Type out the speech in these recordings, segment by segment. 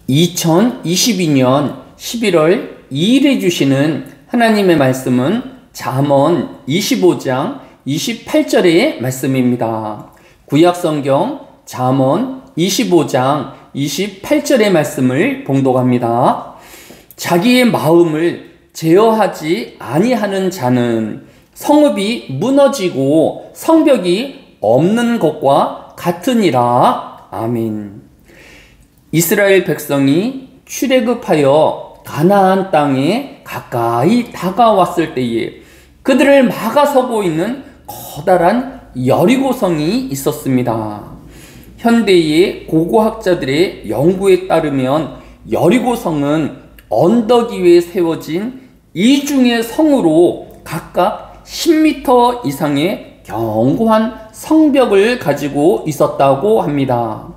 2022년 11월 2일에 주시는 하나님의 말씀은 잠언 25장 28절의 말씀입니다. 구약성경 잠언 25장 28절의 말씀을 봉독합니다. 자기의 마음을 제어하지 아니하는 자는 성읍이 무너지고 성벽이 없는 것과 같으니라. 아멘. 이스라엘 백성이 출애굽하여 가나안 땅에 가까이 다가왔을 때에 그들을 막아서고 있는 커다란 여리고성이 있었습니다. 현대의 고고학자들의 연구에 따르면 여리고성은 언덕 위에 세워진 이중의 성으로 각각 10m 이상의 견고한 성벽을 가지고 있었다고 합니다.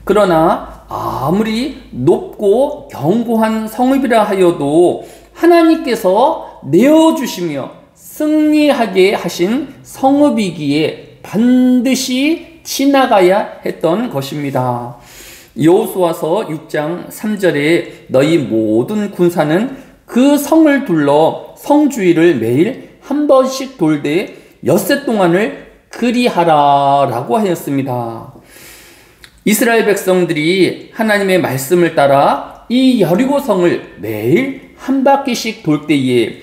그러나 아무리 높고 견고한 성읍이라 하여도 하나님께서 내어주시며 승리하게 하신 성읍이기에 반드시 지나가야 했던 것입니다. 여호수아서 6장 3절에 너희 모든 군사는 그 성을 둘러 성 주위를 매일 한 번씩 돌되 엿새 동안을 그리하라 라고 하였습니다. 이스라엘 백성들이 하나님의 말씀을 따라 이 여리고성을 매일 한 바퀴씩 돌 때에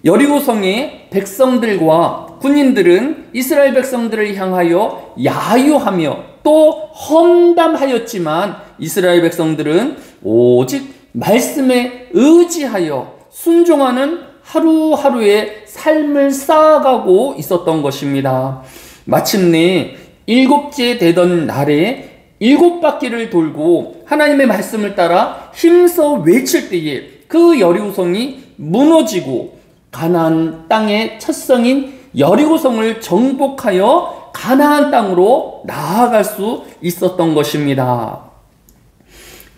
여리고성의 백성들과 군인들은 이스라엘 백성들을 향하여 야유하며 또 험담하였지만 이스라엘 백성들은 오직 말씀에 의지하여 순종하는 하루하루의 삶을 쌓아가고 있었던 것입니다. 마침내 7째 되던 날에 7바퀴를 돌고 하나님의 말씀을 따라 힘써 외칠 때에 그 여리고성이 무너지고 가나안 땅의 첫 성인 여리고성을 정복하여 가나안 땅으로 나아갈 수 있었던 것입니다.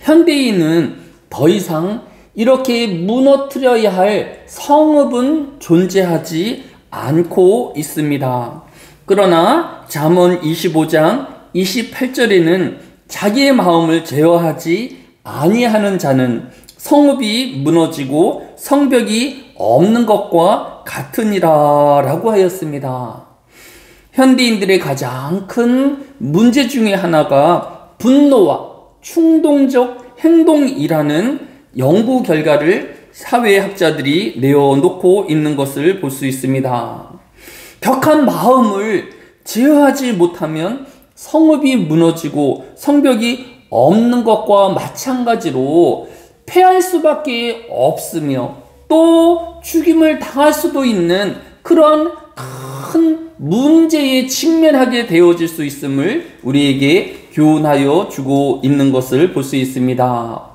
현대인은 더 이상 이렇게 무너뜨려야 할 성읍은 존재하지 않고 있습니다. 그러나 잠언 25장 28절에는 자기의 마음을 제어하지 아니하는 자는 성읍이 무너지고 성벽이 없는 것과 같으니라 라고 하였습니다. 현대인들의 가장 큰 문제 중에 하나가 분노와 충동적 행동이라는 연구 결과를 사회학자들이 내어놓고 있는 것을 볼 수 있습니다. 격한 마음을 제어하지 못하면 성읍이 무너지고 성벽이 없는 것과 마찬가지로 패할 수밖에 없으며 또 죽임을 당할 수도 있는 그런 큰 문제에 직면하게 되어질 수 있음을 우리에게 교훈하여 주고 있는 것을 볼 수 있습니다.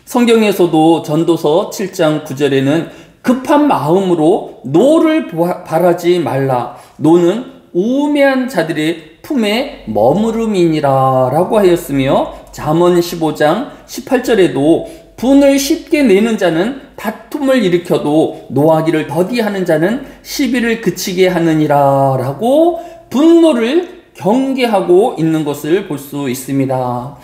성경에서도 전도서 7장 9절에는 급한 마음으로 노를 바라지 말라. 노는 우매한 자들의 품에 머무름이니라 라고 하였으며 잠언 15장 18절에도 분을 쉽게 내는 자는 다툼을 일으켜도 노하기를 더디하는 자는 시비를 그치게 하느니라 라고 분노를 경계하고 있는 것을 볼 수 있습니다.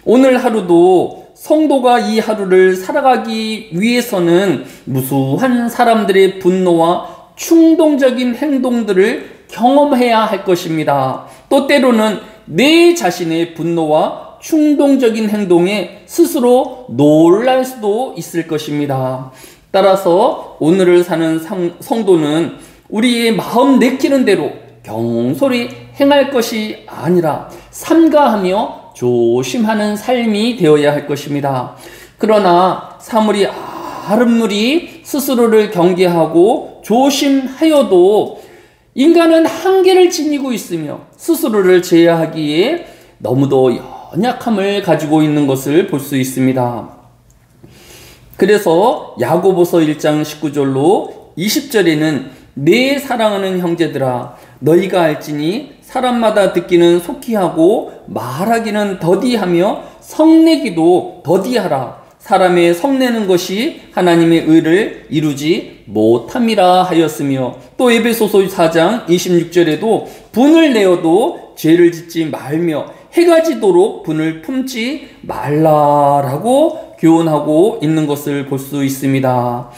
오늘 하루도 성도가 이 하루를 살아가기 위해서는 무수한 사람들의 분노와 충동적인 행동들을 경험해야 할 것입니다. 또 때로는 내 자신의 분노와 충동적인 행동에 스스로 놀랄 수도 있을 것입니다. 따라서 오늘을 사는 성도는 우리의 마음 내키는 대로 경솔히 행할 것이 아니라 삼가하며 조심하는 삶이 되어야 할 것입니다. 그러나 사물이 아름물이 스스로를 경계하고 조심하여도 인간은 한계를 지니고 있으며 스스로를 제어하기에 너무도 연약함을 가지고 있는 것을 볼 수 있습니다. 그래서 야고보서 1장 19절로 20절에는 내 사랑하는 형제들아 너희가 알지니 사람마다 듣기는 속히 하고 말하기는 더디하며 성내기도 더디하라. 사람의 성내는 것이 하나님의 의를 이루지 못함이라 하였으며 또 에베소서 4장 26절에도 분을 내어도 죄를 짓지 말며 해가 지도록 분을 품지 말라라고 교훈하고 있는 것을 볼 수 있습니다.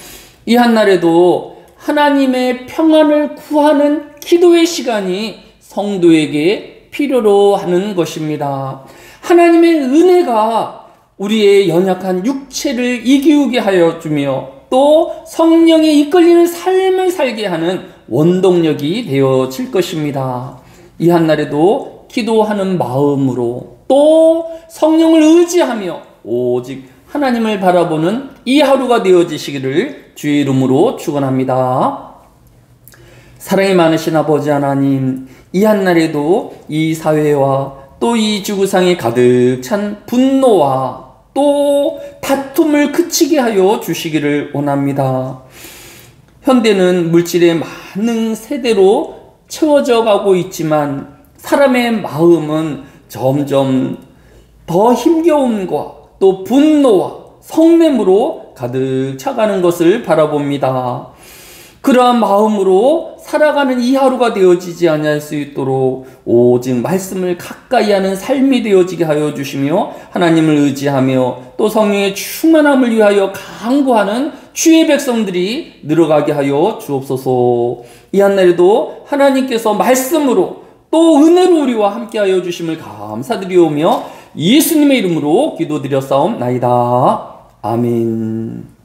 이 한날에도 하나님의 평안을 구하는 기도의 시간이 성도에게 필요로 하는 것입니다. 하나님의 은혜가 우리의 연약한 육체를 이기우게 하여 주며 또 성령에 이끌리는 삶을 살게 하는 원동력이 되어질 것입니다. 이 한날에도 기도하는 마음으로 또 성령을 의지하며 오직 하나님을 바라보는 이 하루가 되어지시기를 주의 이름으로 축원합니다. 사랑이 많으신 아버지 하나님, 이 한날에도 이 사회와 또 이 지구상에 가득 찬 분노와 또 다툼을 그치게 하여 주시기를 원합니다. 현대는 물질의 많은 세대로 채워져 가고 있지만 사람의 마음은 점점 더 힘겨움과 또 분노와 성냄으로 가득 차가는 것을 바라봅니다. 그러한 마음으로 살아가는 이 하루가 되어지지 아니할 수 있도록 오직 말씀을 가까이 하는 삶이 되어지게 하여 주시며 하나님을 의지하며 또 성령의 충만함을 위하여 간구하는 주의 백성들이 늘어가게 하여 주옵소서. 이 한날에도 하나님께서 말씀으로 또 은혜로 우리와 함께하여 주심을 감사드리오며 예수님의 이름으로 기도드렸사옵나이다. 아멘.